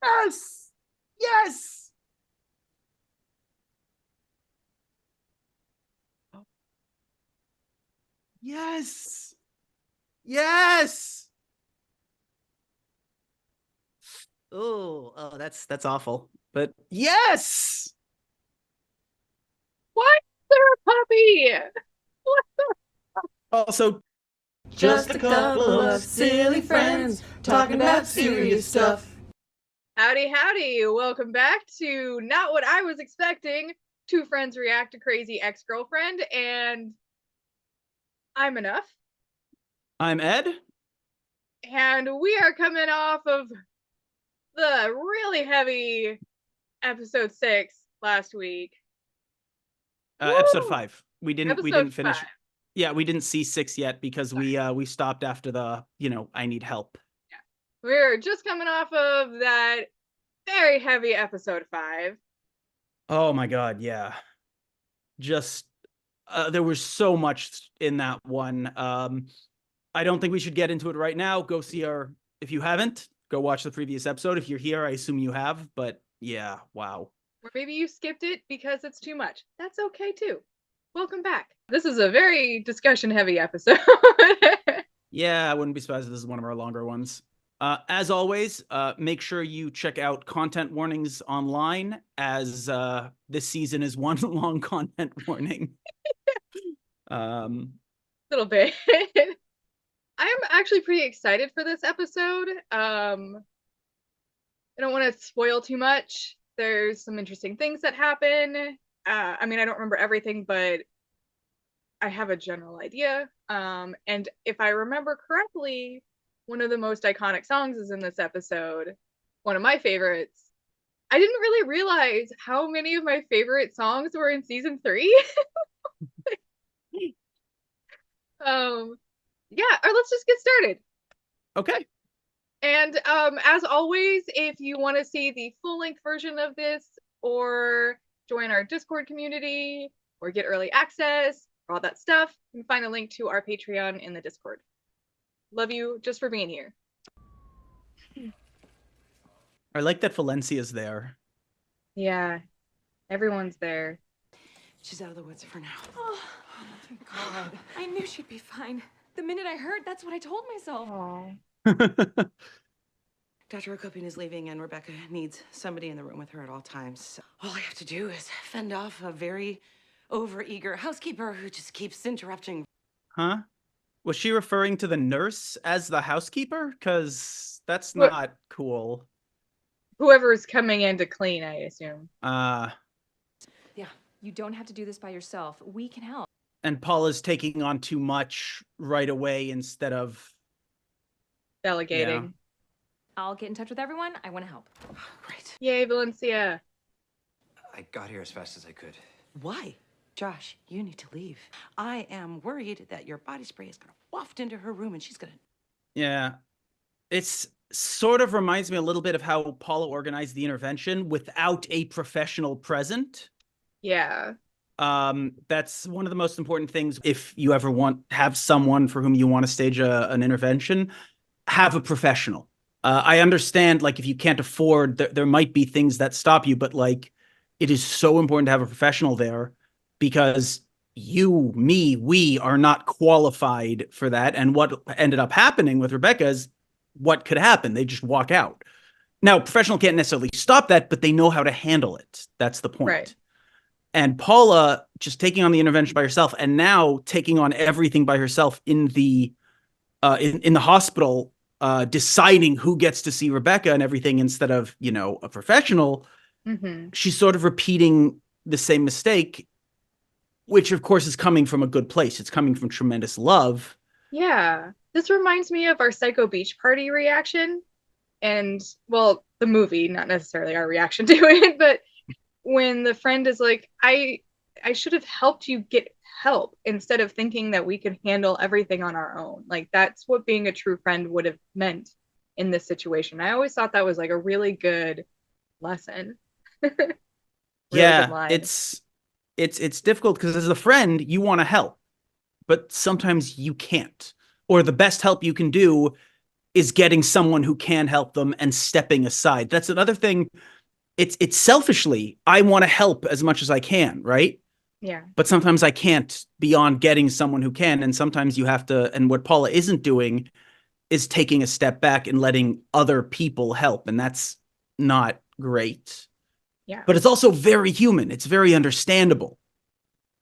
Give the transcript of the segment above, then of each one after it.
Yes! Yes! Yes! Yes! That's awful. But yes! Why is there a puppy? What? Also, Just a couple of silly friends talking about serious stuff. Howdy, howdy. Welcome back to Not What I Was Expecting. Two friends react to crazy ex-girlfriend, and I'm Enough. I'm Ed. And we are coming off of the really heavy episode 6 last week. Episode 5. We Episode didn't finish. 5. Yeah, we didn't see 6 yet because we stopped after the, I need help. Yeah. We're just coming off of that very heavy episode 5. Oh my god, yeah. Just there was so much in that one. I don't think we should get into it right now. Go see if you haven't, go watch the previous episode. If you're here, I assume you have, but yeah, wow. Or maybe you skipped it because it's too much. That's okay too. Welcome back. This is a very discussion heavy episode. Yeah, I wouldn't be surprised if this is one of our longer ones. As always, make sure you check out content warnings online, as this season is one long content warning. Little bit. I'm actually pretty excited for this episode. I don't want to spoil too much. There's some interesting things that happen. I mean, I don't remember everything, but I have a general idea. And if I remember correctly, one of the most iconic songs is in this episode. One of my favorites. I didn't really realize how many of my favorite songs were in season 3. Yeah, or let's just get started. Okay. And as always, if you want to see the full-length version of this, or join our Discord community, or get early access, or all that stuff, you can find a link to our Patreon in the Discord. Love you just for being here. I like that Valencia's there. Yeah, everyone's there. She's out of the woods for now. Oh, thank God. I knew she'd be fine. The minute I heard, that's what I told myself. Aww. Dr. Okopian is leaving, and Rebecca needs somebody in the room with her at all times. All I have to do is fend off a very overeager housekeeper who just keeps interrupting. Huh? Was she referring to the nurse as the housekeeper? Because that's What? not cool. Whoever's coming in to clean, I assume. Yeah, you don't have to do this by yourself. We can help. And Paula's taking on too much right away instead of Delegating. Yeah. I'll get in touch with everyone. I want to help. Right. Yay, Valencia. I got here as fast as I could. Why? Josh, you need to leave. I am worried that your body spray is going to waft into her room and she's going to... Yeah. It's sort of reminds me a little bit of how Paula organized the intervention without a professional present. Yeah. That's one of the most important things. If you ever have someone for whom you want to stage an intervention, have a professional. I understand, like, if you can't afford, there might be things that stop you, but like, it is so important to have a professional there, because we are not qualified for that. And what ended up happening with Rebecca is what could happen. They just walk out. Now, professional can't necessarily stop that, but they know how to handle it. That's the point. Right. And Paula just taking on the intervention by herself, and now taking on everything by herself in the hospital, deciding who gets to see Rebecca and everything instead of, a professional. Mm-hmm. She's sort of repeating the same mistake, which of course is coming from a good place. It's coming from tremendous love. Yeah. This reminds me of our Psycho Beach Party reaction. And, well, the movie, not necessarily our reaction to it, but when the friend is like, I should have helped you get help instead of thinking that we could handle everything on our own. Like, that's what being a true friend would have meant in this situation. I always thought that was like a really good lesson. Really Yeah, good line. it's difficult because as a friend, you want to help, but sometimes you can't. Or the best help you can do is getting someone who can help them and stepping aside. That's another thing. It's selfishly, I want to help as much as I can, right? Yeah. But sometimes I can't beyond getting someone who can. And sometimes you have to, and what Paula isn't doing is taking a step back and letting other people help. And that's not great. Yeah. But it's also very human. It's very understandable.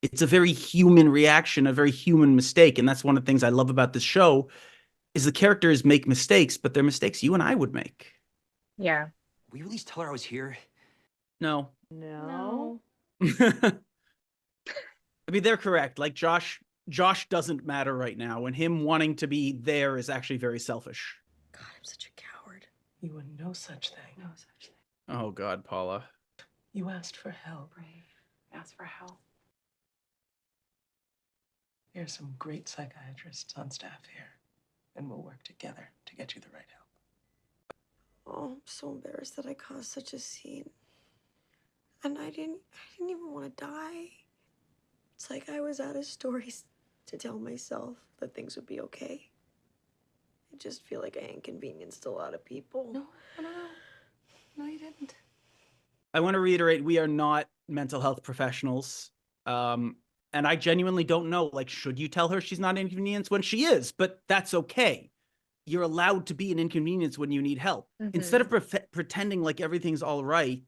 It's a very human reaction, a very human mistake. And that's one of the things I love about this show is the characters make mistakes, but they're mistakes you and I would make. Yeah. Will you at least tell her I was here? No. No. I mean, they're correct. Like Josh doesn't matter right now, and him wanting to be there is actually very selfish. God, I'm such a coward. You were no such thing. No such thing. Oh God, Paula. You asked for help. Right. Ask for help. There are some great psychiatrists on staff here, and we'll work together to get you the right help. Oh, I'm so embarrassed that I caused such a scene. And I didn't even want to die. It's like I was out of stories to tell myself that things would be okay. I just feel like I inconvenienced a lot of people. No. No, you didn't. I want to reiterate, we are not mental health professionals. And I genuinely don't know, like, should you tell her she's not an inconvenience when she is? But that's okay. You're allowed to be an inconvenience when you need help. Instead of pretending like everything's all right,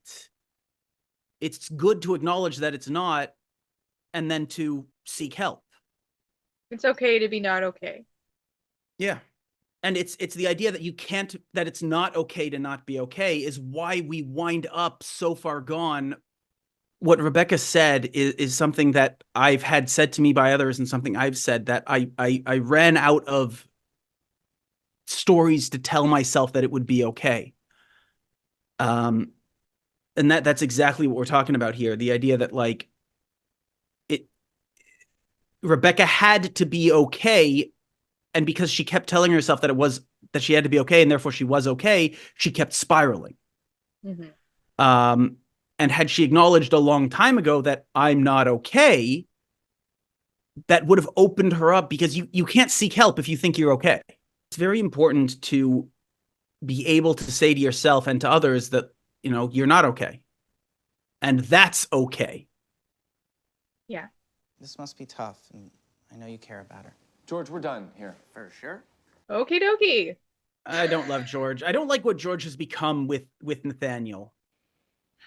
it's good to acknowledge that it's not, and then to seek help. It's okay to be not okay. Yeah. And it's the idea that you can't, that it's not okay to not be okay is why we wind up so far gone. What Rebecca said is something that I've had said to me by others, and something I've said, that I ran out of stories to tell myself that it would be okay. And that's exactly what we're talking about here. The idea that, like, Rebecca had to be okay, and because she kept telling herself that she had to be okay, and therefore she was okay, she kept spiraling. And had she acknowledged a long time ago that I'm not okay, that would have opened her up, because you can't seek help if you think you're okay. It's very important to be able to say to yourself and to others that, you know, you're not okay. And that's okay. Yeah. This must be tough, and I know you care about her. George, we're done here. For sure. Okie dokie. I don't love George. I don't like what George has become with Nathaniel.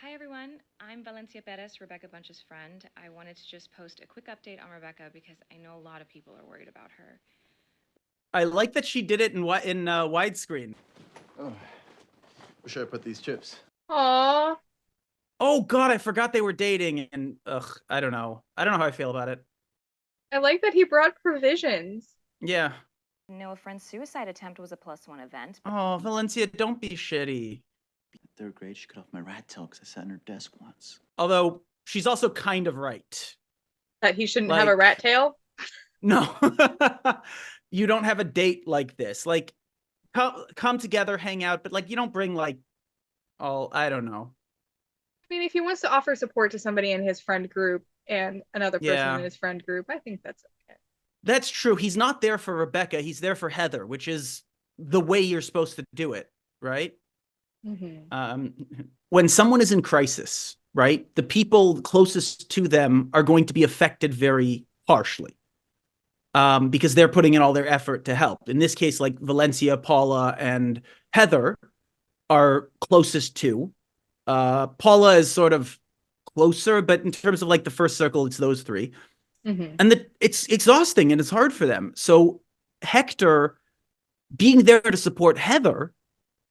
Hi everyone, I'm Valencia Perez, Rebecca Bunch's friend. I wanted to just post a quick update on Rebecca because I know a lot of people are worried about her. I like that she did it in widescreen. Oh, where should I put these chips? Aww. Oh God, I forgot they were dating, and I don't know. I don't know how I feel about it. I like that he brought provisions. Yeah. I know a friend's suicide attempt was a +1 event. Oh, Valencia, don't be shitty. In 3rd grade, she cut off my rat tail because I sat in her desk once. Although she's also kind of right. That he shouldn't have a rat tail? No. You don't have a date like this. Like, come together, hang out, but like you don't bring like I don't know. I mean, if he wants to offer support to somebody in his friend group and another person in his friend group, I think that's okay. That's true. He's not there for Rebecca. He's there for Heather, which is the way you're supposed to do it, right? When someone is in crisis, right, the people closest to them are going to be affected very harshly, because they're putting in all their effort to help. In this case, like Valencia, Paula, and Heather are closest to. Paula is sort of closer, but in terms of like the first circle, it's those three. And it's exhausting and it's hard for them. So Hector being there to support Heather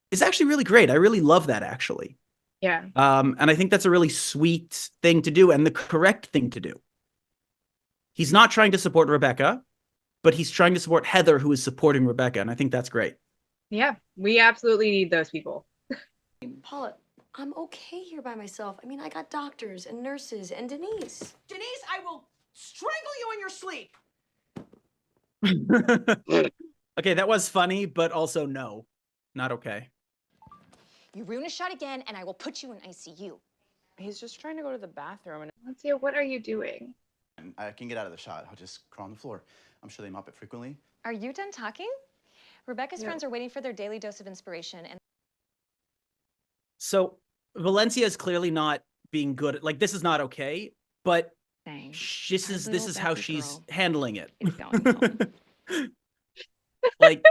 is actually really great. I really love that, actually. Yeah. And I think that's a really sweet thing to do and the correct thing to do. He's not trying to support Rebecca, but he's trying to support Heather, who is supporting Rebecca. And I think that's great. Yeah, we absolutely need those people. Paula, I'm okay here by myself. I mean, I got doctors and nurses and Denise. Denise, I will strangle you in your sleep. Okay, that was funny, but also no, not okay. You ruin a shot again, and I will put you in ICU. He's just trying to go to the bathroom. And Valencia, what are you doing? I can get out of the shot. I'll just crawl on the floor. I'm sure they mop it frequently. Are you done talking? Rebecca's friends are waiting for their daily dose of inspiration, and So Valencia is clearly not being good. Like, this is not okay, but this is how she's handling it. Like,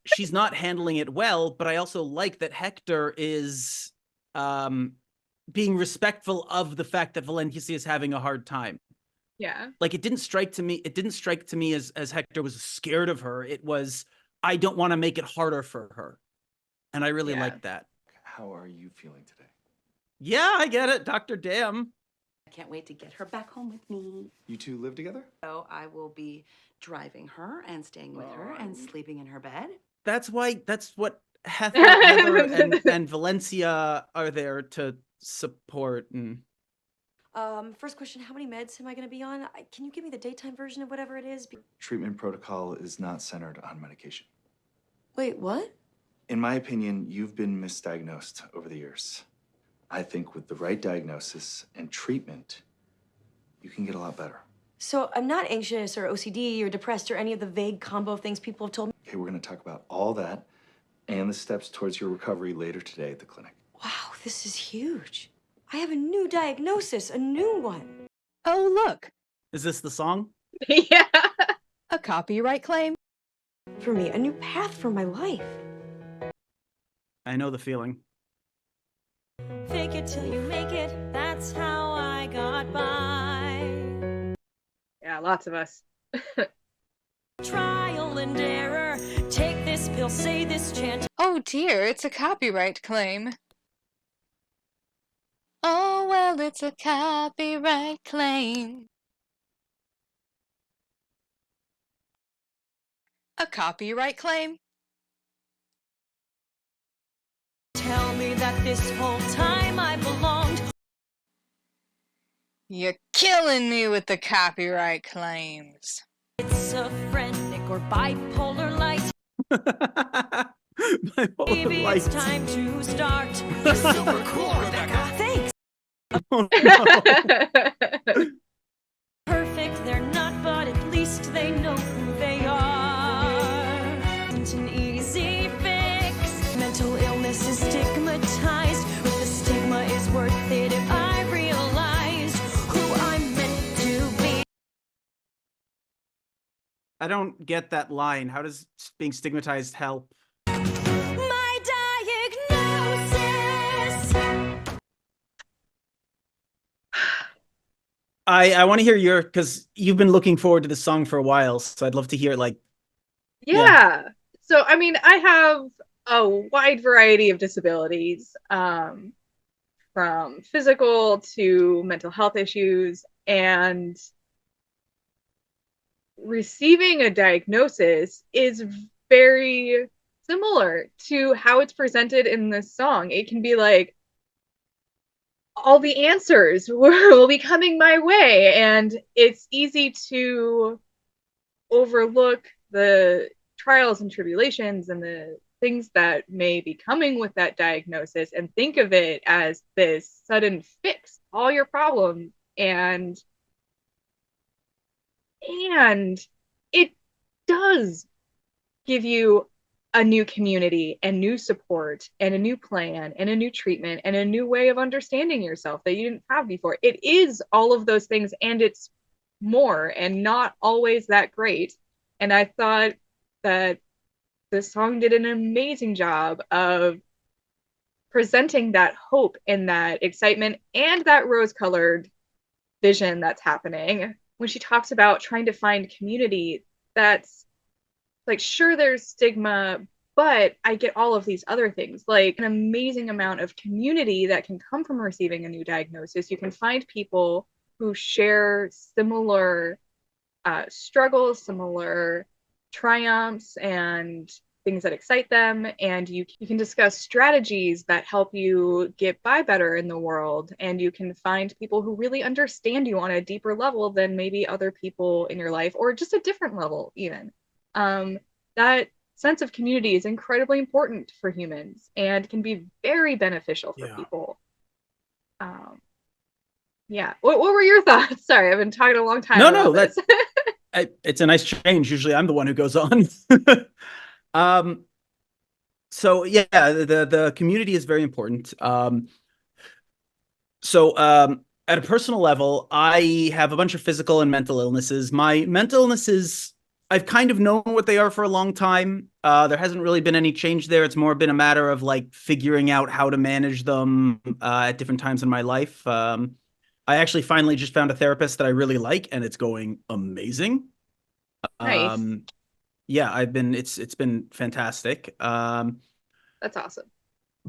she's not handling it well, but I also like that Hector is being respectful of the fact that Valencia is having a hard time. Yeah. Like, it didn't strike to me as Hector was scared of her. It was, I don't want to make it harder for her. And I really like that. How are you feeling today? Yeah, I get it, Dr. Dam. I can't wait to get her back home with me. You two live together? So I will be driving her and staying with her and sleeping in her bed. That's what Heather and Valencia are there to support. And First question, how many meds am I going to be on? Can you give me the daytime version of whatever it is? Treatment protocol is not centered on medication. Wait, what? In my opinion, you've been misdiagnosed over the years. I think with the right diagnosis and treatment, you can get a lot better. So I'm not anxious or OCD or depressed or any of the vague combo of things people have told me. Okay, we're going to talk about all that and the steps towards your recovery later today at the clinic. Wow, this is huge. I have a new diagnosis, a new one. Oh, look. Is this the song? Yeah. A copyright claim? For me, a new path for my life. I know the feeling. Fake it till you make it, that's how I got by. Yeah, lots of us. Trial and error, take this pill, say this chant. Oh dear, it's a copyright claim. Oh well, it's a copyright claim. A copyright claim? Tell me that this whole time I belonged. You're killing me with the copyright claims. Schizophrenic or bipolar light. Maybe light. it's time to start. You're super cool, Rebecca. Thanks. Oh, no. Perfect, they're not, but at least they know who they are. It's an easy fix. Mental illness is stigmatized, but the stigma is worth it if I realize who I'm meant to be. I don't get that line. How does being stigmatized help? My diagnosis. I want to hear your, because you've been looking forward to this song for a while, so I'd love to hear like. Yeah. So, I mean, I have a wide variety of disabilities, from physical to mental health issues, and receiving a diagnosis is very similar to how it's presented in this song. It can be like, all the answers will be coming my way, and it's easy to overlook the trials and tribulations and the things that may be coming with that diagnosis and think of it as this sudden fix all your problems, and it does give you a new community and new support and a new plan and a new treatment and a new way of understanding yourself that you didn't have before. It is all of those things, and it's more, and not always that great. And I thought that this song did an amazing job of presenting that hope and that excitement and that rose-colored vision that's happening when she talks about trying to find community. That's like, sure, there's stigma, but I get all of these other things, like an amazing amount of community that can come from receiving a new diagnosis. You can find people who share similar struggles, similar triumphs, and things that excite them, and you can discuss strategies that help you get by better in the world, and you can find people who really understand you on a deeper level than maybe other people in your life, or just a different level even. That sense of community is incredibly important for humans and can be very beneficial for people. Yeah. What were your thoughts? Sorry, I've been talking a long time. No, that's it's a nice change. Usually I'm the one who goes on. So yeah, the community is very important. At a personal level, I have a bunch of physical and mental illnesses. My mental illnesses, I've kind of known what they are for a long time. There hasn't really been any change there. It's more been a matter of like figuring out how to manage them at different times in my life. I actually finally just found a therapist that I really like, and it's going amazing. Nice. Yeah, it's been fantastic. That's awesome.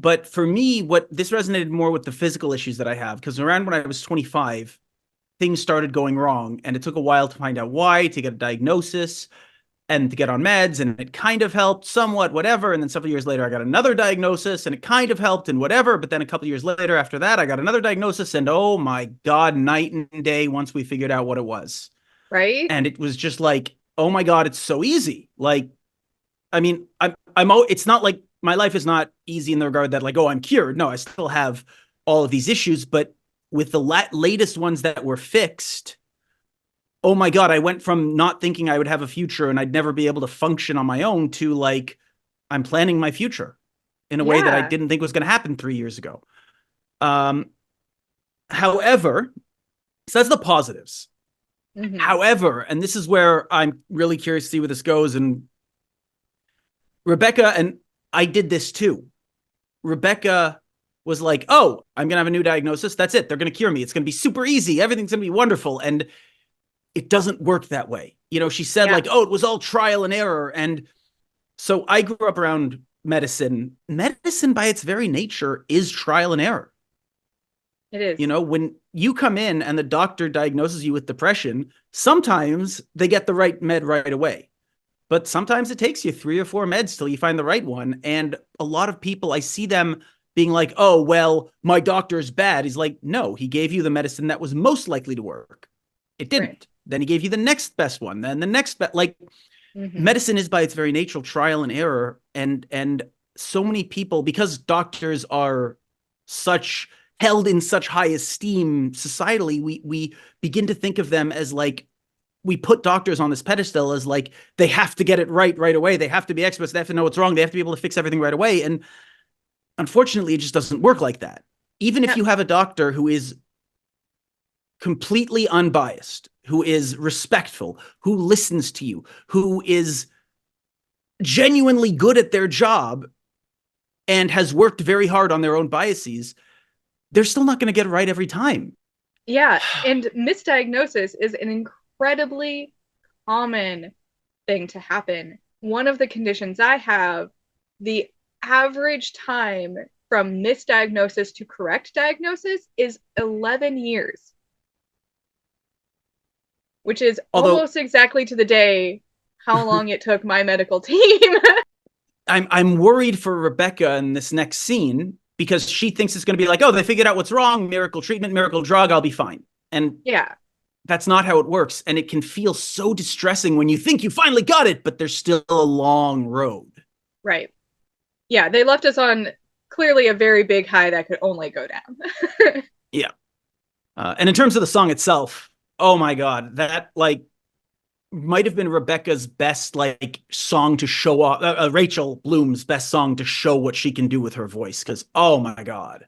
But for me, what this resonated more with the physical issues that I have, because around when I was 25, things started going wrong, and it took a while to find out why, to get a diagnosis, and to get on meds, and it kind of helped somewhat, whatever. And then several years later, I got another diagnosis, and it kind of helped, and whatever. But then a couple years later, after that, I got another diagnosis, and oh my God, night and day once we figured out what it was. Right? And it was just like, oh my God, it's so easy. Like, I mean, it's not like my life is not easy in the regard that like, oh, I'm cured. No, I still have all of these issues, but with the latest ones that were fixed, oh my God, I went from not thinking I would have a future and I'd never be able to function on my own to like, I'm planning my future in a way that I didn't think was going to happen 3 years ago. However, so that's the positives. Mhm. However, and this is where I'm really curious to see where this goes, and Rebecca, and I did this too. Rebecca was like, oh, I'm going to have a new diagnosis. That's it. They're going to cure me. It's going to be super easy. Everything's going to be wonderful. And it doesn't work that way. You know, she said like, oh, it was all trial and error. And so I grew up around medicine. Medicine by its very nature is trial and error. It is. You know, when you come in and the doctor diagnoses you with depression, sometimes they get the right med right away. But sometimes it takes you 3 or 4 meds till you find the right one. And a lot of people, I see them being like, oh, well, my doctor's bad. He's like, no, he gave you the medicine that was most likely to work. It didn't. Right. Then he gave you the next best one. Then the next best, like medicine is by its very nature trial and error. And so many people, because doctors are held in such high esteem societally, we begin to think of them as like, we put doctors on this pedestal as like, they have to get it right away. They have to be experts. They have to know what's wrong. They have to be able to fix everything right away. And unfortunately, it just doesn't work like that. Even if you have a doctor who is completely unbiased, who is respectful, who listens to you, who is genuinely good at their job and has worked very hard on their own biases, they're still not going to get it right every time. Yeah. And misdiagnosis is an incredibly common thing to happen. One of the conditions I have, the average time from misdiagnosis to correct diagnosis is 11 years, which is almost exactly to the day how long it took my medical team. I'm worried for Rebecca in this next scene because she thinks it's going to be like, oh, they figured out what's wrong, miracle treatment, miracle drug, I'll be fine. And yeah, that's not how it works. And it can feel so distressing when you think you finally got it, but there's still a long road. Right. Yeah, they left us on clearly a very big high that could only go down. Yeah. And in terms of the song itself, oh my God, that like might have been Rebecca's best like song to show off, Rachel Bloom's best song to show what she can do with her voice. Cause oh my God.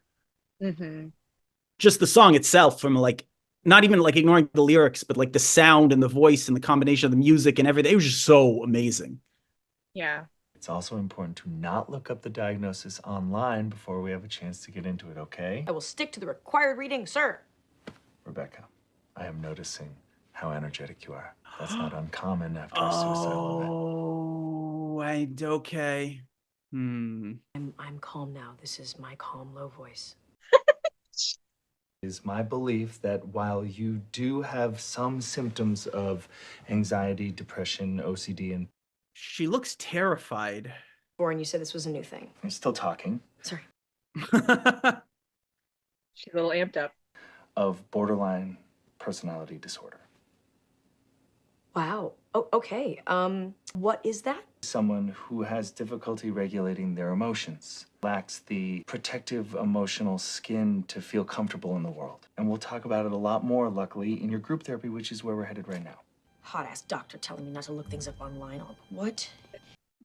Just the song itself, from like, not even like ignoring the lyrics, but like the sound and the voice and the combination of the music and everything. It was just so amazing. Yeah. It's also important to not look up the diagnosis online before we have a chance to get into it, okay? I will stick to the required reading, sir. Rebecca, I am noticing how energetic you are. That's not uncommon after a suicidal event. Okay. I'm calm now. This is my calm, low voice. It is my belief that while you do have some symptoms of anxiety, depression, OCD, and... She looks terrified. Warren, you said this was a new thing. I'm still talking. Sorry. She's a little amped up. Of borderline personality disorder. Wow. Oh, okay. What is that? Someone who has difficulty regulating their emotions, lacks the protective emotional skin to feel comfortable in the world. And we'll talk about it a lot more, luckily, in your group therapy, which is where we're headed right now. Hot-ass doctor telling me not to look things up online. What?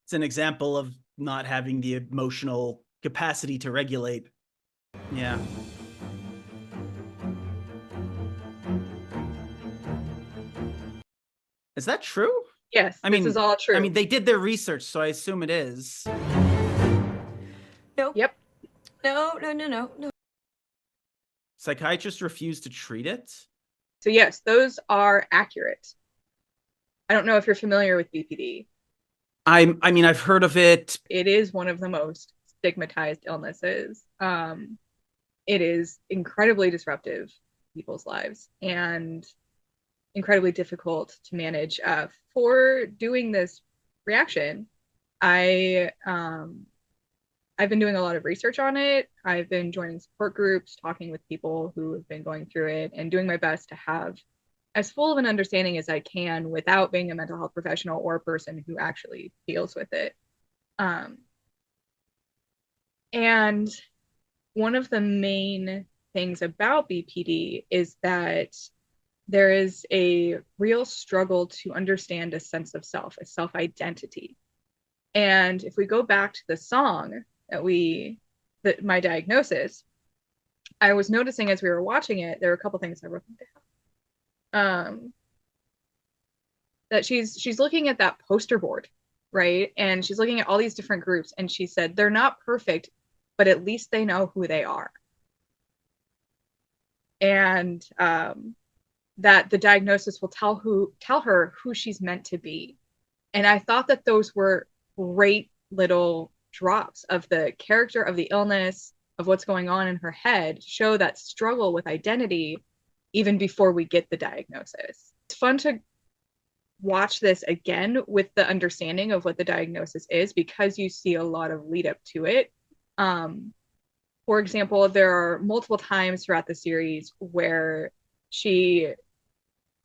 It's an example of not having the emotional capacity to regulate. Yeah. Is that true? Yes, I mean, this is all true. I mean, they did their research, so I assume it is. No. Yep. No. Psychiatrists refuse to treat it? So yes, those are accurate. I don't know if you're familiar with BPD. I mean, I've heard of it. It is one of the most stigmatized illnesses. It is incredibly disruptive to people's lives and incredibly difficult to manage. For doing this reaction, I've been doing a lot of research on it. I've been joining support groups, talking with people who have been going through it, and doing my best to have as full of an understanding as I can without being a mental health professional or a person who actually deals with it. And one of the main things about BPD is that there is a real struggle to understand a sense of self, a self-identity. And if we go back to the song that my diagnosis, I was noticing as we were watching it, there were a couple things I wrote down. That she's looking at that poster board, right? And she's looking at all these different groups, and she said, they're not perfect, but at least they know who they are. And that the diagnosis will tell her who she's meant to be. And I thought that those were great little drops of the character of the illness, of what's going on in her head, show that struggle with identity even before we get the diagnosis. It's fun to watch this again with the understanding of what the diagnosis is, because you see a lot of lead up to it. For example, there are multiple times throughout the series where she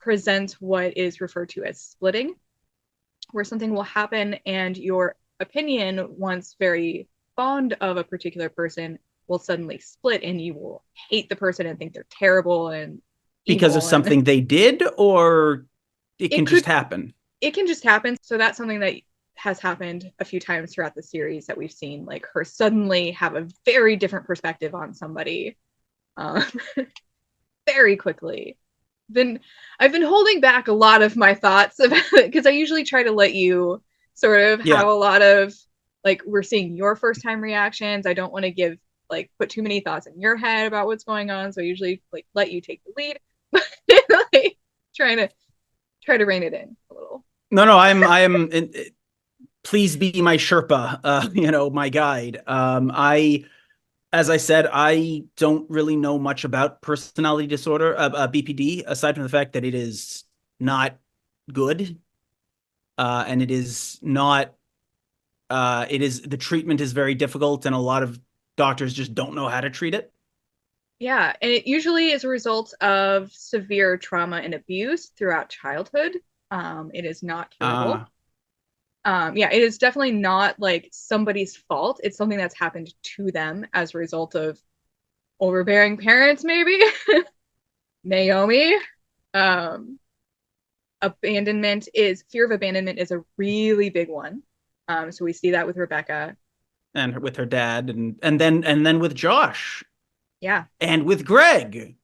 presents what is referred to as splitting, where something will happen and your opinion, once very fond of a particular person, will suddenly split, and you will hate the person and think they're terrible and Because of something they did, or it can just happen? It can just happen. So that's something that has happened a few times throughout the series that we've seen, like her suddenly have a very different perspective on somebody very quickly. I've been holding back a lot of my thoughts about it, because I usually try to let you sort of have a lot of, like, we're seeing your first time reactions. I don't want to put too many thoughts in your head about what's going on. So I usually let you take the lead, like try to rein it in a little. No, I am. Please be my Sherpa, my guide. As I said, I don't really know much about personality disorder, BPD, aside from the fact that it is not good. And it is not, the treatment is very difficult, and a lot of doctors just don't know how to treat it. Yeah, and it usually is a result of severe trauma and abuse throughout childhood. It is not curable. It is definitely not like somebody's fault. It's something that's happened to them as a result of overbearing parents, maybe. Naomi. Fear of abandonment is a really big one. So we see that with Rebecca. And with her dad, and then with Josh. Yeah. And with Greg.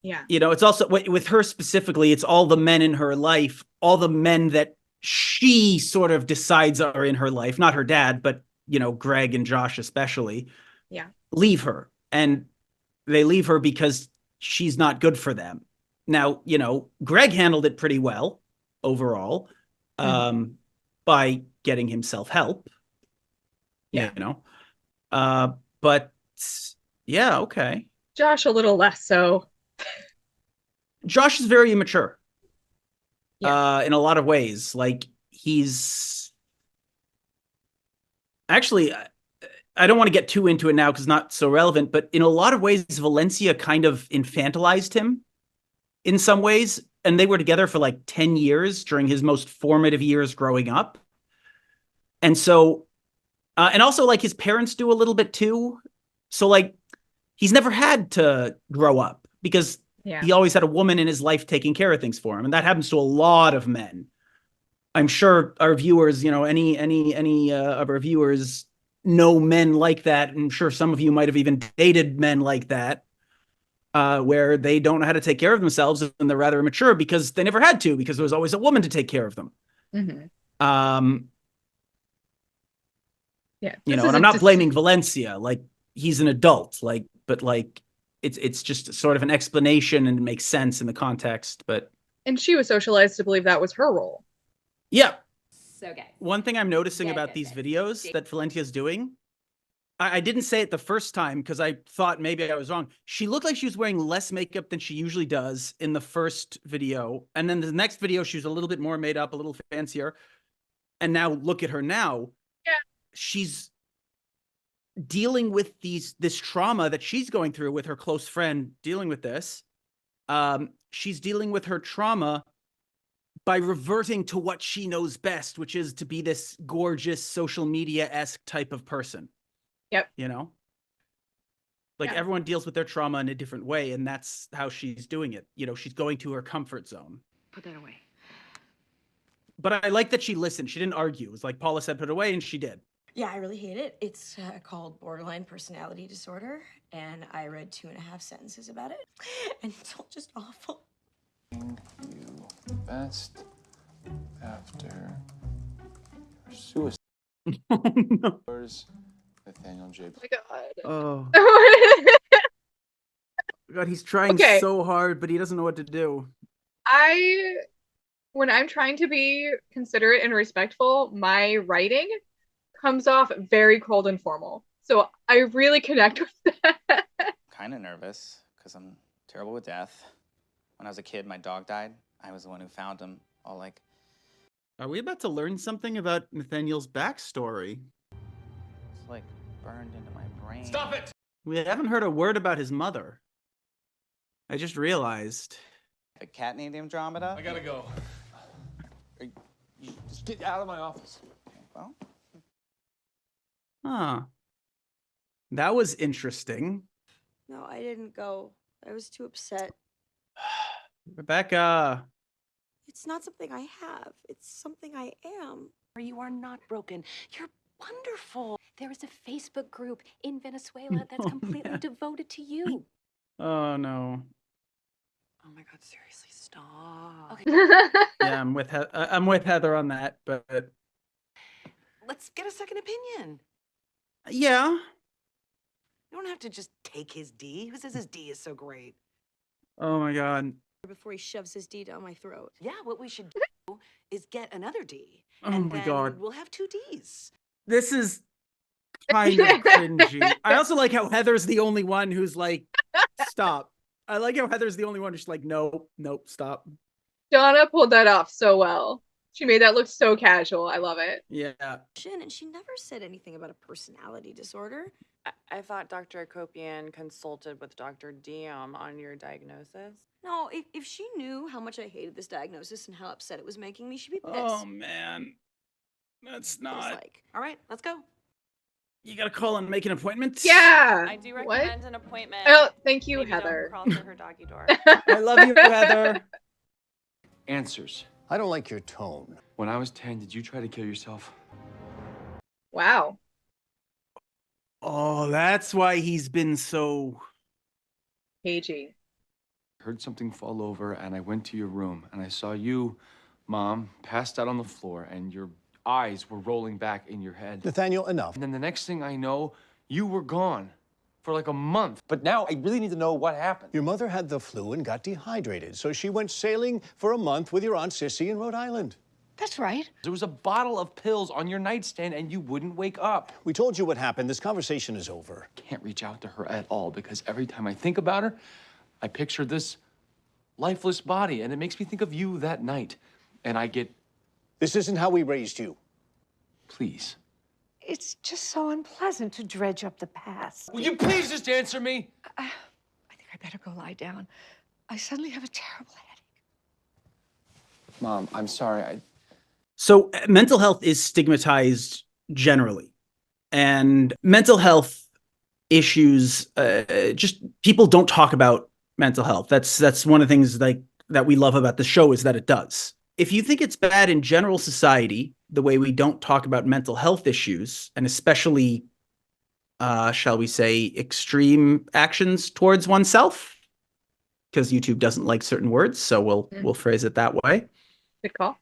Yeah. It's also with her specifically, it's all the men in her life, all the men that she sort of decides are in her life, not her dad, but Greg and Josh especially. Yeah. Leave her. And they leave her because she's not good for them. Now, Greg handled it pretty well overall, by getting himself help. Yeah. But yeah, okay. Josh a little less so. Josh is very immature. Yeah. In a lot of ways. Like, he's actually, I don't want to get too into it now because it's not so relevant, but in a lot of ways, Valencia kind of infantilized him in some ways. And they were together for like 10 years during his most formative years growing up. And so, and also like his parents do a little bit too. So like, he's never had to grow up because he always had a woman in his life taking care of things for him. And that happens to a lot of men. I'm sure our viewers, you know, any of our viewers know men like that. I'm sure some of you might have even dated men like that, where they don't know how to take care of themselves and they're rather immature because they never had to, because there was always a woman to take care of them. Yeah, you know, and I'm not blaming Valencia. Like, he's an adult, like, but like, it's just sort of an explanation and it makes sense in the context. But and she was socialized to believe that was her role. yeah. So gay. One thing I'm noticing about these videos that Valencia's doing, I didn't say it the first time because I thought maybe I was wrong. She looked like she was wearing less makeup than she usually does in the first video. And then the next video, she was a little bit more made up, a little fancier. And now look at her now. Yeah. She's dealing with this trauma that she's going through with her close friend dealing with this. She's dealing with her trauma by reverting to what she knows best, which is to be this gorgeous social media-esque type of person. Yep. You know? Like, everyone deals with their trauma in a different way, and that's how she's doing it. You know, she's going to her comfort zone. Put that away. But I like that she listened. She didn't argue. It was like Paula said, put it away, and she did. Yeah, I really hate it. It's called borderline personality disorder, and I read 2.5 sentences about it, and it's all just awful. You best after suicide. Oh, no. Nathaniel J. Oh my God. Oh. God, he's trying so hard, but he doesn't know what to do. When I'm trying to be considerate and respectful, my writing comes off very cold and formal. So I really connect with that. Kind of nervous because I'm terrible with death. When I was a kid, my dog died. I was the one who found him. All like, are we about to learn something about Nathaniel's backstory? It's like burned into my brain. Stop it! We haven't heard a word about his mother. I just realized. A cat named Andromeda? I gotta go. You just get out of my office. Okay, well. Huh. That was interesting. No, I didn't go. I was too upset. Rebecca. It's not something I have. It's something I am. You are not broken. You're wonderful. There is a Facebook group in Venezuela that's completely devoted to you. Oh, no. Oh my God, seriously, stop. Okay. Yeah, I'm with Heather on that, but Let's get a second opinion. yeah. You don't have to just take his D. Who says his D is so great? Oh my God. Before he shoves his D down my throat. Yeah, what we should do is get another D. Oh and my then God. we'll have 2 Ds. This is kind of cringy. I also like how Heather's the only one who's like, stop. I like how Heather's the only one who's like, nope, stop. Donna pulled that off so well. She made that look so casual. I love it. Yeah. And she never said anything about a personality disorder. I thought Dr. Akopian consulted with Dr. Diem on your diagnosis. No, if she knew how much I hated this diagnosis and how upset it was making me, she'd be pissed. Oh man. That's not. Like, all right, let's go. You gotta call and make an appointment? Yeah. I do recommend an appointment. Oh, thank you, Maybe Heather. Don't crawl through her doggy door. I love you, Heather. Answers. I don't like your tone. When I was 10, did you try to kill yourself? Wow. Oh, that's why he's been so cagey. I heard something fall over and I went to your room and I saw you, Mom, passed out on the floor and your eyes were rolling back in your head. Nathaniel, enough. And then the next thing I know, you were gone for like a month. But now I really need to know what happened. Your mother had the flu and got dehydrated, so she went sailing for a month with your Aunt Sissy in Rhode Island. That's right. There was a bottle of pills on your nightstand and you wouldn't wake up. We told you what happened. This conversation is over. Can't reach out to her at all because every time I think about her, I picture this lifeless body and it makes me think of you that night. And I get... This isn't how we raised you. Please. It's just so unpleasant to dredge up the past. Will you please just answer me? I think I better go lie down. I suddenly have a terrible headache. Mom, I'm sorry. So mental health is stigmatized generally, and mental health issues, just people don't talk about mental health. That's one of the things like that we love about the show is that it does. if you think it's bad in general society, the way we don't talk about mental health issues, and especially, shall we say, extreme actions towards oneself, because YouTube doesn't like certain words, so we'll phrase it that way. Good call.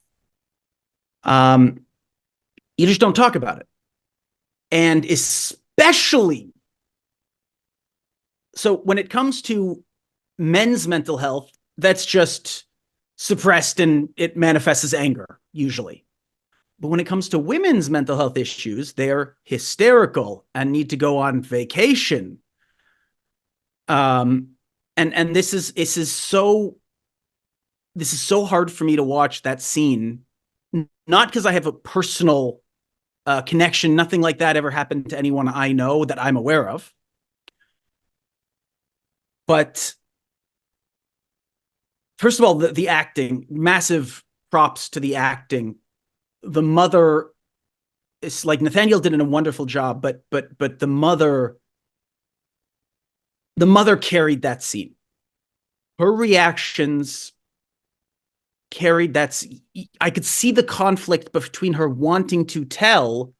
You just don't talk about it. And especially, so when it comes to men's mental health, that's just suppressed and it manifests as anger, usually. But when it comes to women's mental health issues, they're hysterical and need to go on vacation. And this is so hard for me to watch that scene, not because I have a personal connection. Nothing like that ever happened to anyone I know that I'm aware of. But first of all, the acting, massive props to the acting. The mother, it's like Nathaniel did a wonderful job, but the mother carried that scene. Her reactions carried that. I could see the conflict between her wanting to tell,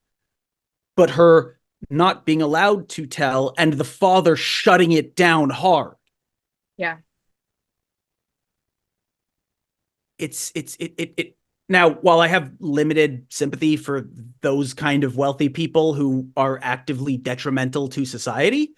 but her not being allowed to tell, and the father shutting it down hard. Yeah. It now, while I have limited sympathy for those kind of wealthy people who are actively detrimental to society,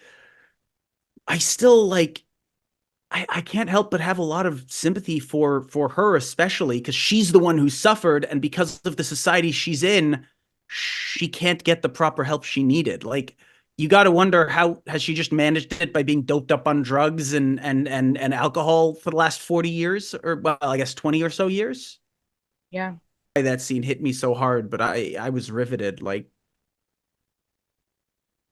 I still I can't help but have a lot of sympathy for her, especially because she's the one who suffered, and because of the society she's in, she can't get the proper help she needed. Like, you got to wonder, how has she just managed it by being doped up on drugs and alcohol for the last 40 years, or well, I guess 20 or so years? Yeah. That scene hit me so hard, but I was riveted. Like,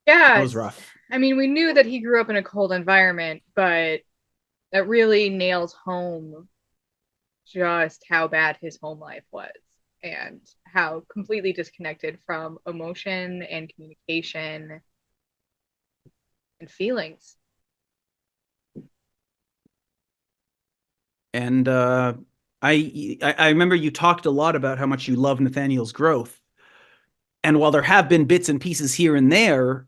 Yeah, that was rough. I mean, we knew that he grew up in a cold environment, but that really nails home just how bad his home life was and how completely disconnected from emotion and communication and feelings. And I remember you talked a lot about how much you love Nathaniel's growth. And while there have been bits and pieces here and there,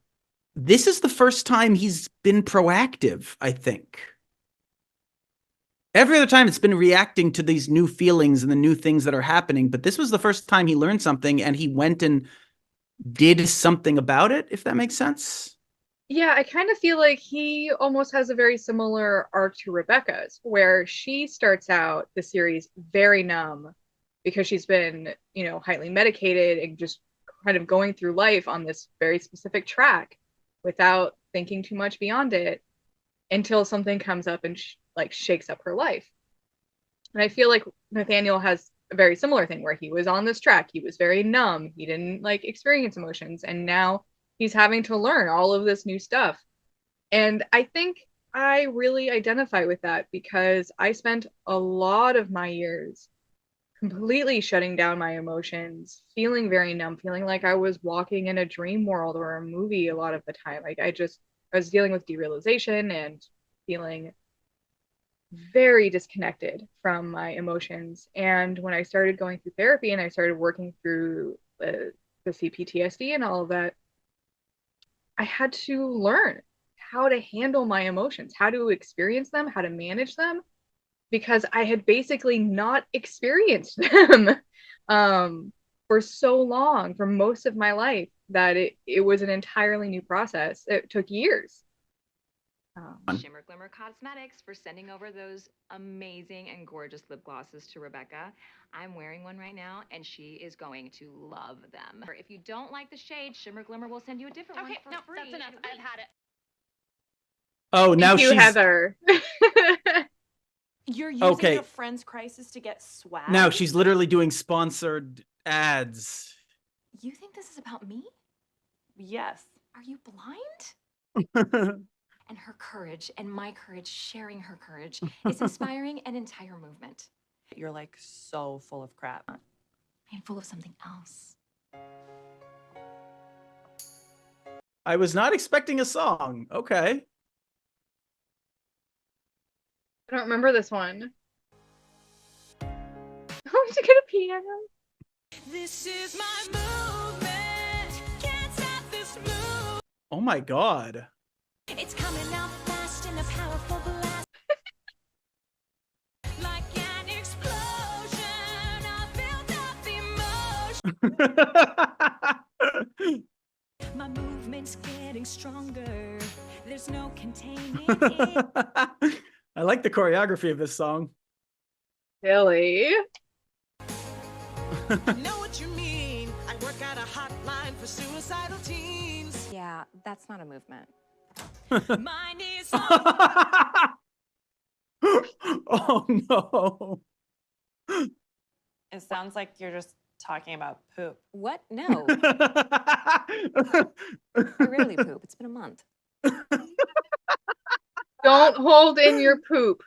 this is the first time he's been proactive, I think. Every other time it's been reacting to these new feelings and the new things that are happening, but this was the first time he learned something and he went and did something about it, if that makes sense. Yeah, I kind of feel like he almost has a very similar arc to Rebecca's, where she starts out the series very numb because she's been, highly medicated and just kind of going through life on this very specific track without thinking too much beyond it until something comes up and shakes up her life. And I feel like Nathaniel has a very similar thing where he was on this track. He was very numb. He didn't experience emotions. And now he's having to learn all of this new stuff. And I think I really identify with that because I spent a lot of my years completely shutting down my emotions, feeling very numb, feeling like I was walking in a dream world or a movie a lot of the time. I was dealing with derealization and feeling very disconnected from my emotions. And when I started going through therapy and I started working through the CPTSD and all of that, I had to learn how to handle my emotions, how to experience them, how to manage them, because I had basically not experienced them for so long, for most of my life, that it was an entirely new process. It took years. Shimmer Glimmer Cosmetics for sending over those amazing and gorgeous lip glosses to Rebecca. I'm wearing one right now, and she is going to love them. If you don't like the shade, Shimmer Glimmer will send you a different one for free. That's enough. I've had it. Oh, now Thank you, she's Heather. You're using Okay. your friend's crisis to get swag? Now she's literally doing sponsored ads. You think this is about me? Yes. Are you blind? And her courage and my courage, sharing her courage, is inspiring an entire movement. You're so full of crap. I'm full of something else. I was not expecting a song. Okay. I don't remember this one. Oh going to get a piano. This is my movement. Can't stop this move. Oh my god. It's coming out fast in a powerful blast. Like an explosion of built up emotion. My movement's getting stronger. There's no containing it. I like the choreography of this song. Billy. I know what you mean. I work at a hotline for suicidal teens. Yeah, that's not a movement. Mine is Oh no. It sounds like you're just talking about poop. What? No. I rarely poop. It's been a month. Don't hold in your poop.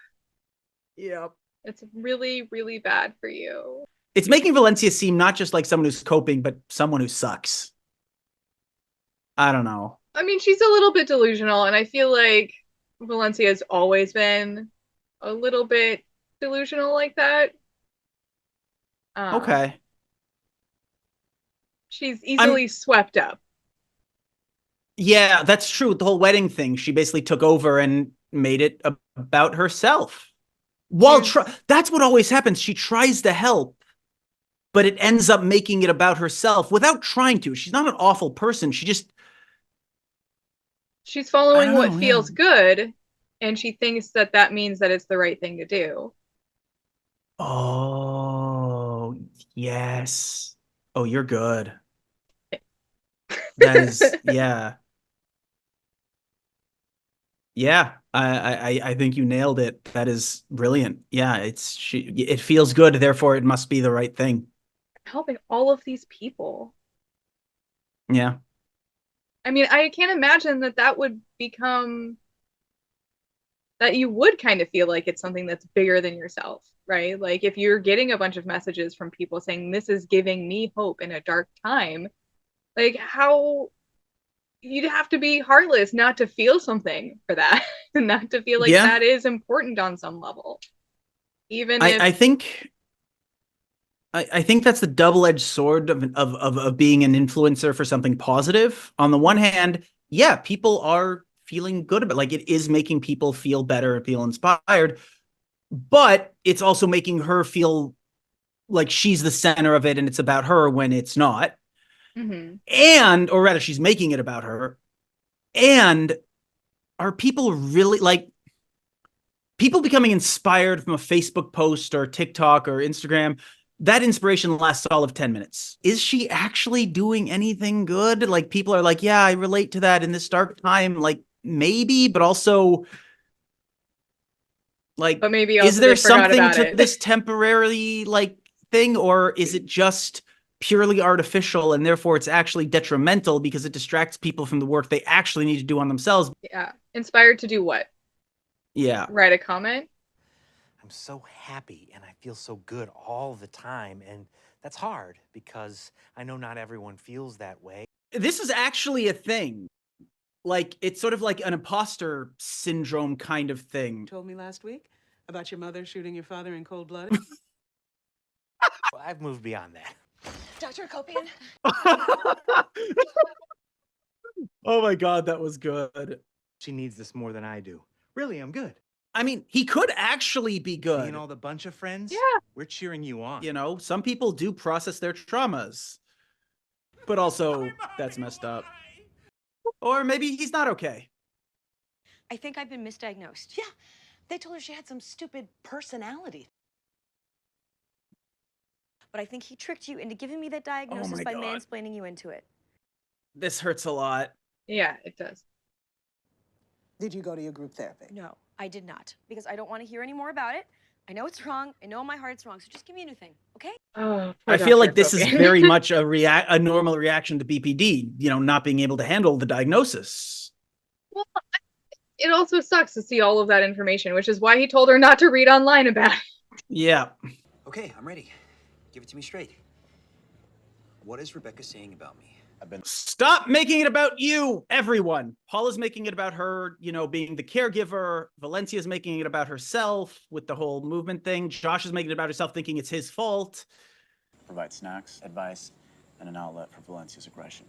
Yep. It's really, really bad for you. It's making Valencia seem not just like someone who's coping, but someone who sucks. I don't know. I mean, she's a little bit delusional, and I feel like Valencia's always been a little bit delusional like that. Okay. She's easily swept up. Yeah, that's true. The whole wedding thing, she basically took over and made it about herself. While that's what always happens. She tries to help, but it ends up making it about herself without trying to. She's not an awful person. She's following what feels good, and she thinks that that means that it's the right thing to do. Oh, yes. Oh, you're good. That is, yeah. Yeah, I think you nailed it. That is brilliant. Yeah, it feels good, therefore it must be the right thing. Helping all of these people. Yeah. I mean, I can't imagine that would become that you would kind of feel like it's something that's bigger than yourself, right? Like if you're getting a bunch of messages from people saying this is giving me hope in a dark time, like how you'd have to be heartless not to feel something for that, not to feel like that is important on some level. Even if I think that's the double-edged sword of being an influencer for something positive. On the one hand, yeah, people are feeling good about it. Like it is making people feel better, feel inspired, but it's also making her feel like she's the center of it and it's about her when it's not. And, or rather, she's making it about her. And are people really like people becoming inspired from a Facebook post or TikTok or Instagram? That inspiration lasts all of 10 minutes. Is she actually doing anything good? Like people are like, yeah, I relate to that in this dark time. Like maybe, but also like, but maybe is there something to this temporary like thing, or is it just purely artificial and therefore it's actually detrimental because it distracts people from the work they actually need to do on themselves? Yeah. Inspired to do what? Yeah. Write a comment? I'm so happy and I feel so good all the time. And that's hard because I know not everyone feels that way. This is actually a thing. Like, it's sort of like an imposter syndrome kind of thing. Told me last week about your mother shooting your father in cold blood. Well, I've moved beyond that. Dr. Akopian? Oh my God, that was good. She needs this more than I do. Really, I'm good. I mean, he could actually be good. Seeing all the bunch of friends? Yeah. We're cheering you on. You know, some people do process their traumas. But also, that's messed up. Or maybe he's not okay. I think I've been misdiagnosed. Yeah, they told her she had some stupid personality. But I think he tricked you into giving me that diagnosis by mansplaining you into it. This hurts a lot. Yeah, it does. Did you go to your group therapy? No, I did not. Because I don't want to hear any more about it. I know it's wrong. I know in my heart it's wrong. So just give me a new thing, okay? Oh, I feel like this is very much a normal reaction to BPD, you know, not being able to handle the diagnosis. Well, it also sucks to see all of that information, which is why he told her not to read online about it. Yeah. Okay, I'm ready. Give it to me straight. What is Rebecca saying about me? Stop making it about you, everyone. Paula's making it about her, you know, being the caregiver. Valencia's making it about herself with the whole movement thing. Josh is making it about herself, thinking it's his fault. Provide snacks, advice, and an outlet for Valencia's aggression.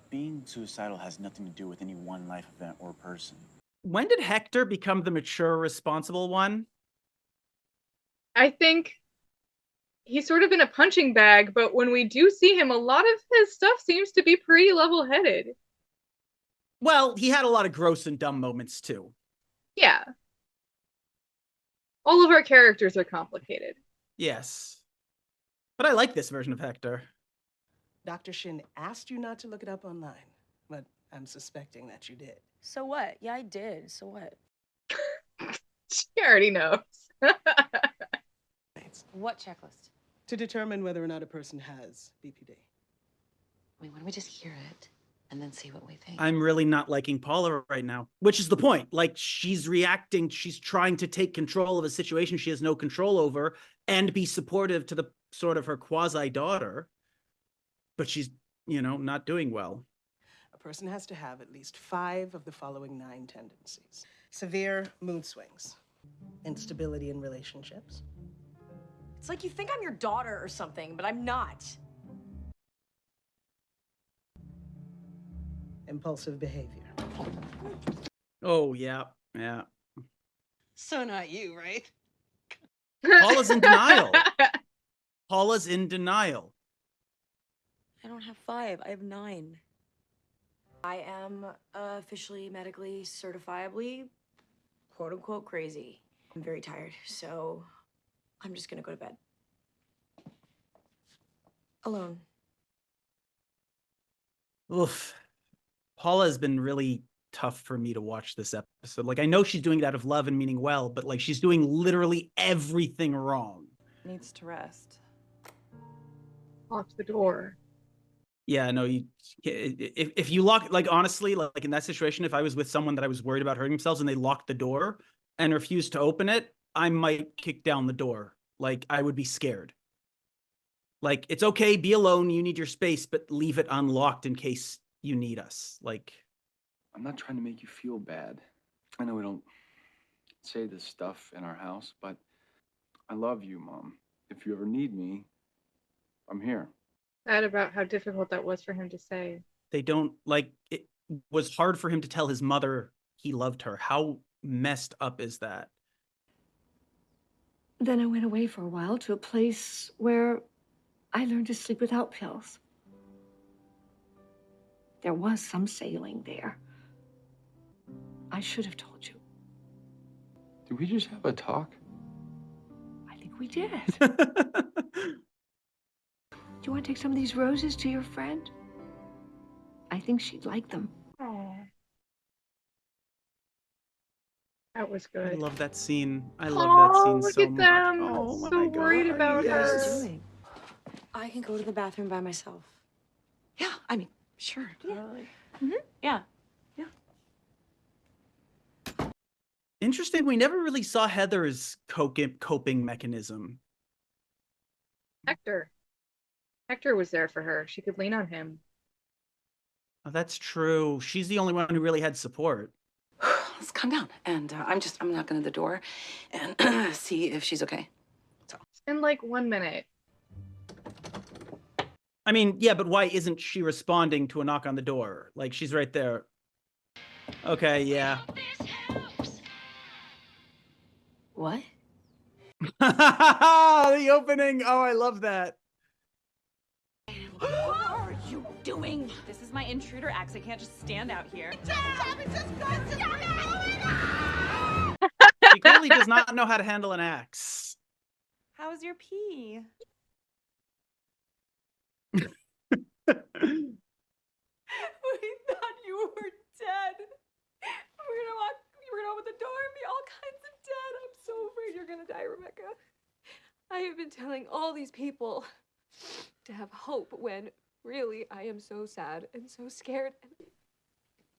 Being suicidal has nothing to do with any one life event or person. When did Hector become the mature, responsible one? I think he's sort of in a punching bag, but when we do see him, a lot of his stuff seems to be pretty level-headed. Well, he had a lot of gross and dumb moments too. Yeah. All of our characters are complicated. Yes. But I like this version of Hector. Dr. Shin asked you not to look it up online, but I'm suspecting that you did. So what? Yeah, I did. So what? She already knows. What checklist? To determine whether or not a person has BPD. Wait, why don't we just hear it and then see what we think? I'm really not liking Paula right now, which is the point. Like, she's reacting, she's trying to take control of a situation she has no control over and be supportive to the sort of her quasi-daughter, but she's, you know, not doing well. A person has to have at least 5 of the following 9 tendencies. Severe mood swings, instability in relationships. It's like you think I'm your daughter or something, but I'm not. Impulsive behavior. Oh, yeah, yeah. So not you, right? Paula's in denial. Paula's in denial. I don't have 5. I have 9. I am officially medically certifiably, quote unquote, crazy. I'm very tired, so I'm just gonna go to bed. Alone. Oof. Paula has been really tough for me to watch this episode. Like, I know she's doing it out of love and meaning well, but like, she's doing literally everything wrong. Needs to rest. Lock the door. Yeah, no, if you lock, like, honestly, like in that situation, if I was with someone that I was worried about hurting themselves and they locked the door and refused to open it, I might kick down the door. Like, I would be scared. Like, it's okay, be alone, you need your space, but leave it unlocked in case you need us. Like, I'm not trying to make you feel bad. I know we don't say this stuff in our house, but I love you, Mom. If you ever need me, I'm here. Sad about how difficult that was for him to say. they don't, like, it was hard for him to tell his mother he loved her. How messed up is that? Then I went away for a while to a place where I learned to sleep without pills. There was some sailing there. I should have told you. Did we just have a talk? I think we did. Do you want to take some of these roses to your friend? I think she'd like them. Aww. That was good. I love that scene. I love that scene look so at much. them. Oh my So God. worried about Yes. her. I can go to the bathroom by myself. Yeah, I mean, sure. Totally. Yeah. Interesting. We never really saw Heather's coping mechanism. Hector. Hector was there for her. She could lean on him. Oh, that's true. She's the only one who really had support. Let's calm down. And I'm knocking at the door and see if she's okay. It's been like 1 minute. I mean, yeah, but why isn't she responding to a knock on the door? Like, she's right there. Okay, yeah. What? The opening. Oh, I love that. What are you doing? This is my intruder axe. I can't just stand out here. She clearly does not know how to handle an axe. How was your pee? We thought you were dead. You were gonna open the door and be all kinds of dead. I'm so afraid you're gonna die, Rebecca. I have been telling all these people to have hope when really I am so sad and so scared. And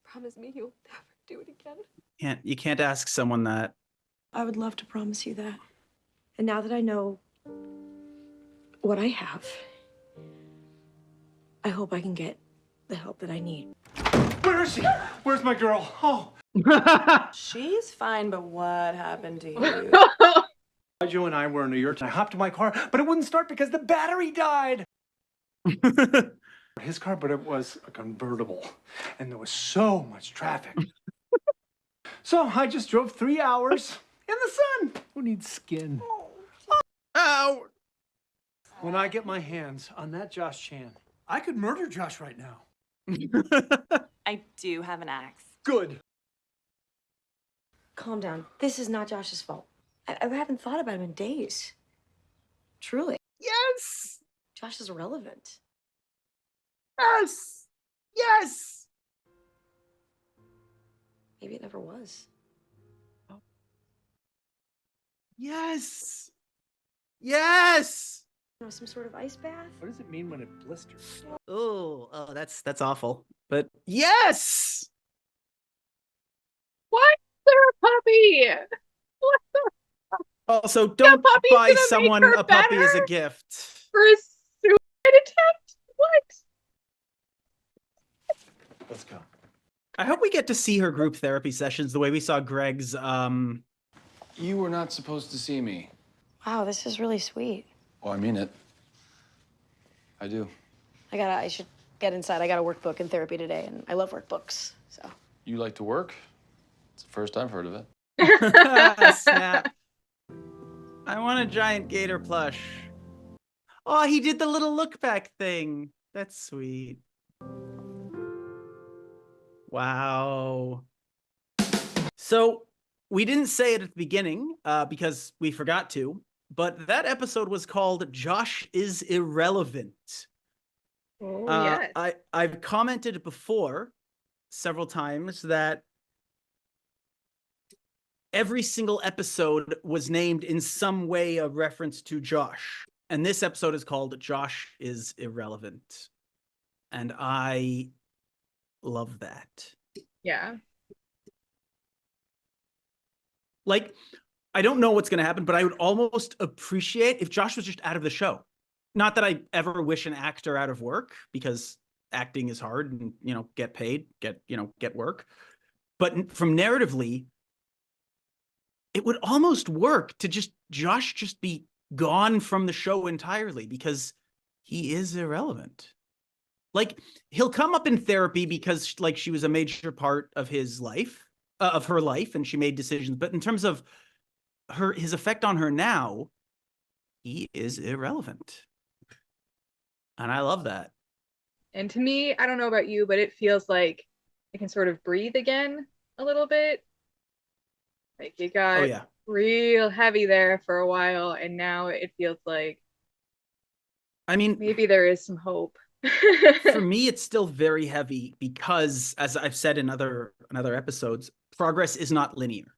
promise me you'll never do it again. You can't ask someone that. I would love to promise you that. And now that I know what I have, I hope I can get the help that I need. Where is she? Where's my girl? Oh. She's fine, but what happened to you? Joe and I were in New York, and I hopped in my car, but it wouldn't start because the battery died. His car, but it was a convertible, and there was so much traffic. So I just drove 3 hours in the sun. Who needs skin? Ow! When I get my hands on that Josh Chan, I could murder Josh right now. I do have an axe. Good. Calm down. This is not Josh's fault. I haven't thought about him in days. Truly. Yes! Josh is irrelevant. Yes! Yes! Maybe it never was. Yes! Yes! You know, some sort of ice bath? What does it mean when it blisters? Oh, that's awful. But yes! Why is there a puppy? What the Also, don't puppy's buy gonna make someone her a puppy as a better? gift. For a suicide attempt? What? Let's go. I hope we get to see her group therapy sessions the way we saw Greg's. You were not supposed to see me. Wow, this is really sweet. Oh, I mean it. I do. I should get inside. I got a workbook in therapy today, and I love workbooks, so. You like to work? It's the first I've heard of it. Snap. I want a giant gator plush. Oh, he did the little look back thing. That's sweet. Wow. So we didn't say it at the beginning because we forgot to, but that episode was called Josh is Irrelevant. Oh, yes. I've commented before several times that every single episode was named in some way a reference to Josh. And this episode is called Josh is Irrelevant. And I love that. Yeah. Like, I don't know what's going to happen, but I would almost appreciate if Josh was just out of the show. Not that I ever wish an actor out of work, because acting is hard and, get paid, get work. But from narratively, it would almost work to Josh just be gone from the show entirely because he is irrelevant. Like, he'll come up in therapy because she was a major part of his life, of her life, and she made decisions. But in terms of his effect on her now, he is irrelevant. And I love that. And to me, I don't know about you, but it feels like I can sort of breathe again a little bit. Like it got real heavy there for a while, and now it feels like, I mean, maybe there is some hope. For me, it's still very heavy because, as I've said in other episodes, progress is not linear.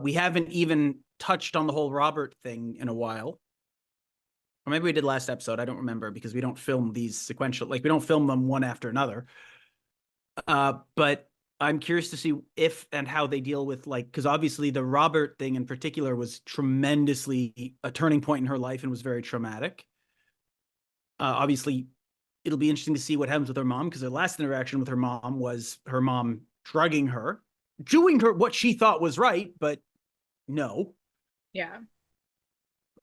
We haven't even touched on the whole Robert thing in a while. Or maybe we did last episode. I don't remember because we don't film these sequential, we don't film them one after another. But I'm curious to see if and how they deal with because obviously the Robert thing in particular was tremendously a turning point in her life and was very traumatic. Obviously, it'll be interesting to see what happens with her mom because her last interaction with her mom was her mom drugging her, doing her what she thought was right, but no. Yeah.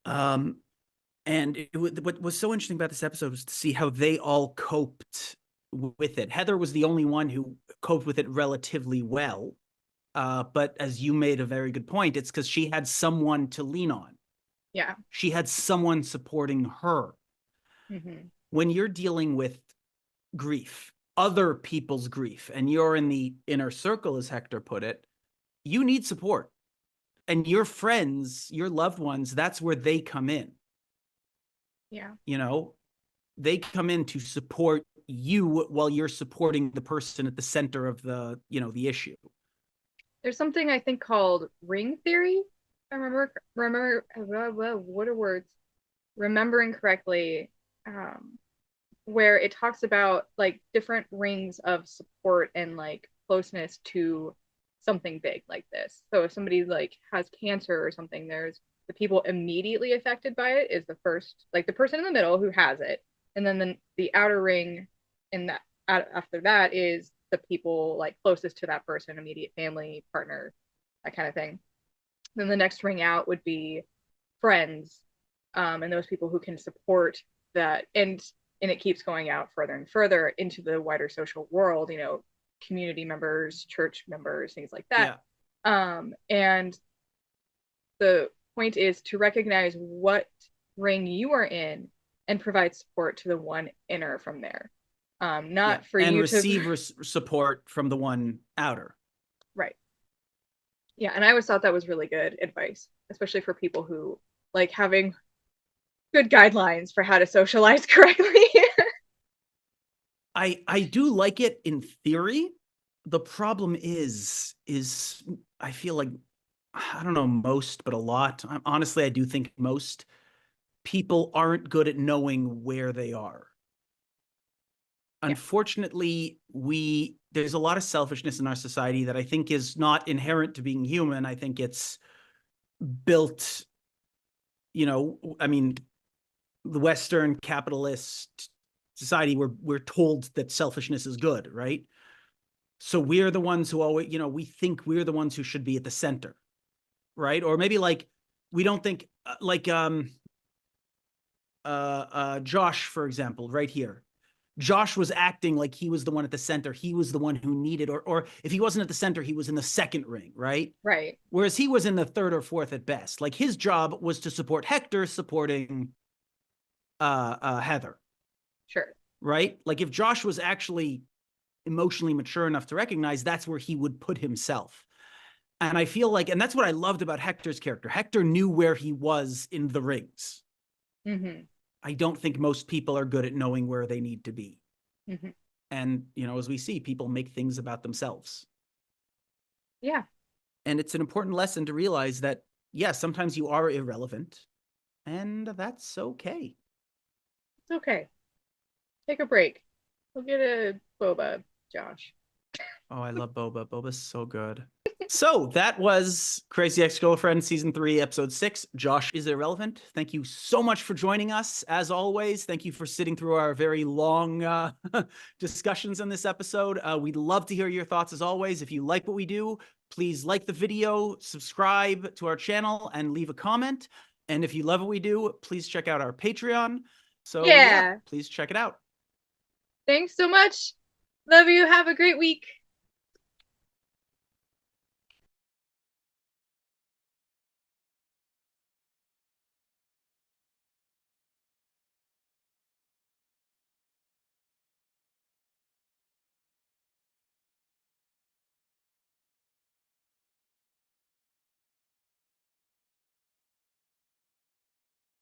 And what was so interesting about this episode was to see how they all coped with it. Heather was the only one who coped with it relatively well. But as you made a very good point, it's because she had someone to lean on. Yeah. She had someone supporting her. Mm-hmm. When you're dealing with grief, other people's grief, and you're in the inner circle, as Hector put it, you need support. And your friends, your loved ones, that's where they come in. Yeah. They come in to support you while you're supporting the person at the center of the issue. There's something I think called ring theory. I remember what are words? Remembering correctly, where it talks about different rings of support and closeness to something big like this. So if somebody has cancer or something, there's the people immediately affected by it is the first, the person in the middle who has it, And then the outer ring in that after that is the people like closest to that person, immediate family, partner, that kind of thing. Then the next ring out would be friends, and those people who can support that, and it keeps going out further and further into the wider social world, you know, community members, church members, things like that. And the point is to recognize what ring you are in and provide support to the one inner from there. Not for and you receive to support from the one outer. Right. Yeah, and I always thought that was really good advice, especially for people who like having good guidelines for how to socialize correctly. I do like it in theory. The problem is I feel like, I don't know most, but a lot. Honestly, I do think most people aren't good at knowing where they are. Unfortunately, there's a lot of selfishness in our society that I think is not inherent to being human. I think it's built, you know, I mean, the Western capitalist society, we're told that selfishness is good, right? So we're the ones who always, you know, we think we're the ones who should be at the center, right? Or maybe like we don't think Josh, for example, right here. Josh was acting like he was the one at the center. He was the one who needed, or if he wasn't at the center, he was in the second ring, right? Right. Whereas he was in the third or fourth at best. Like his job was to support Hector supporting Heather. Sure. Right? Like if Josh was actually emotionally mature enough to recognize, that's where he would put himself. And I feel like, and that's what I loved about Hector's character. Hector knew where he was in the rings. Mm-hmm. I don't think most people are good at knowing where they need to be. Mm-hmm. And, you know, as we see, people make things about themselves. Yeah. And it's an important lesson to realize that, yes, sometimes you are irrelevant, and that's okay. It's okay. Take a break. We'll get a boba, Josh. Oh, I love Boba. Boba's so good. So that was Crazy Ex-Girlfriend Season 3, Episode 6. Josh is Irrelevant. Thank you so much for joining us. As always, thank you for sitting through our very long discussions in this episode. We'd love to hear your thoughts as always. If you like what we do, please like the video, subscribe to our channel, and leave a comment. And if you love what we do, please check out our Patreon. So yeah, please check it out. Thanks so much. Love you. Have a great week.